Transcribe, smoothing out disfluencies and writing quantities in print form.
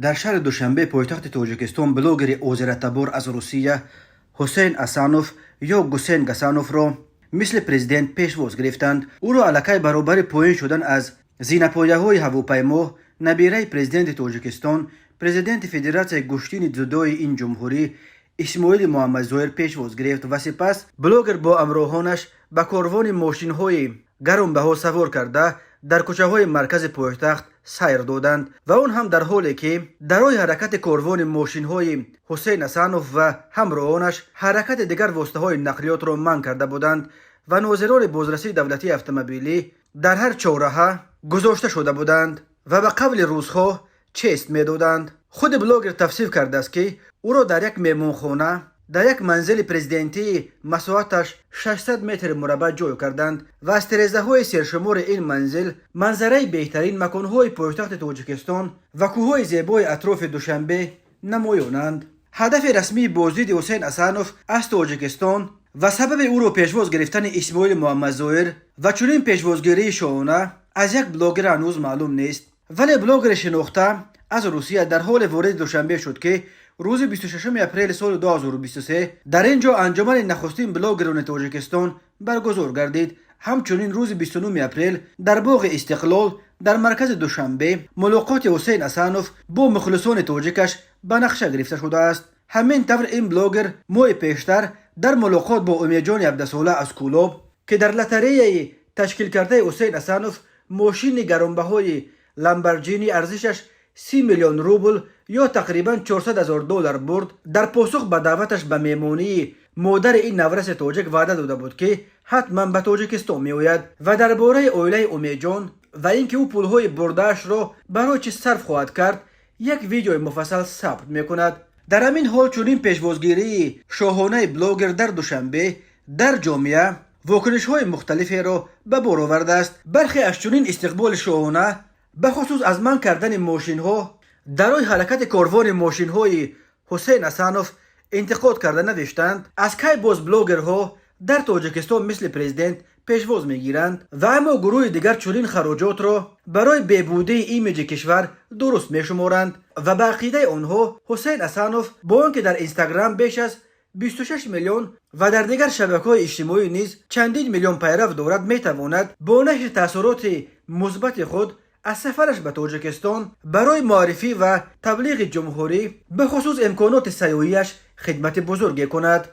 در شهر دوشنبه پایتخت تاجیکستان بلاگر اوزرتبار از روسیه حسین اسانوف یا گوسین گسانوف را مثل پرزیدنت پیشواز گرفتند. او را علاقه برابر پایین شدن از زینه‌پایه‌های هواپیما نبیره پرزیدنت تاجیکستان، پرزیدنت فدراسیون گشتین زودای این جمهوری اسماعیل محمد ظاهر پیشواز گرفت و سپس بلاگر با همراهانش به کاروان ماشین‌های گرانبها سوار کرده در کوچه‌های مرکز پایتخت سیر دادند و اون هم در حالی که درای حرکت کاروان ماشین‌های حسین اسانوف و همراهانش حرکت دیگر واسطه‌های نقلیات را منع کرده بودند و ناظران بازرسی دولتی اتومبیلی در هر چهارراه گذاشته شده بودند و به قبل روزها چست می‌دادند. خود بلاگر تفسیر کرده است که او را در یک مهمانخانه در یک منزل پرزیدنتی مساحتش 600 متر مربع جای کردند و از ترازه‌های سرشمار این منزل منظره بهترین مکان‌های پایتخت تاجیکستان و کوه‌های زیبای اطراف دوشنبه نمایانند. هدف رسمی بازدید حسین اسانوف از تاجیکستان و سبب او را پیشواز گرفتن اسماعیل محمد ظاهر و چنین پیشوازگیری شاهانه از یک بلاگر هنوز معلوم نیست، ولی بلاگر شناخته از روسیه در حال وارد دوشنبه شد که روز 26 اپریل سال 2023 در اینجا انجمن نخستین بلاگران تاجیکستان برگزار گردید. همچنین روز 29 اپریل در باغ استقلال در مرکز دوشنبه ملاقات حسین اسانوف با مخلصان تاجیکش به نقشه گرفته شده است. همین طور این بلاگر ماه پیشتر در ملاقات با امیرجان عبدالصالح از کولاب که در لاتاری تشکیل کرده حسین اسانوف ماشین گرانبهای لامبورگینی ارزشش 30 میلیون روبل یا تقریبا 400,000 دلار برد، در پاسخ به دعوتش به مهمانی مادر این نورس تاجیک وعده داده بود که حتما به تاجیکستان می آید و درباره عائله امیرجان و اینکه او پولهای برده‌اش را برای چه صرف خواهد کرد یک ویدیو مفصل ثبت می کند. در همین حال چنین پیشوازگیری شاهانه بلاگر در دوشنبه در جامعه واکنش‌های مختلفی را به بار آورده است. برخی از چنین استقبال شاهانه به خصوص از منع کردن ماشین‌ها درای حرکت کاروان ماشین‌های حسین اسانوف انتقاد کرده نوشتند از کی باز بلاگرها در تاجیکستان مثل پرزیدنت پیشواز میگیرند و اما گروه دیگر چنین خراجات را برای بهبودی ایمیج کشور درست میشمارند و به عقیده آنها حسین اسانوف با آنکه در اینستاگرام بیش از 26 میلیون و در دیگر شبکه‌های اجتماعی نیز چندین میلیون پیرو دارد میتواند با نشر تاثیرات مثبت خود از سفرش به تاجیکستان برای معرفی و تبلیغ جمهوری به خصوص امکانات سیاحیش خدمت بزرگی کند.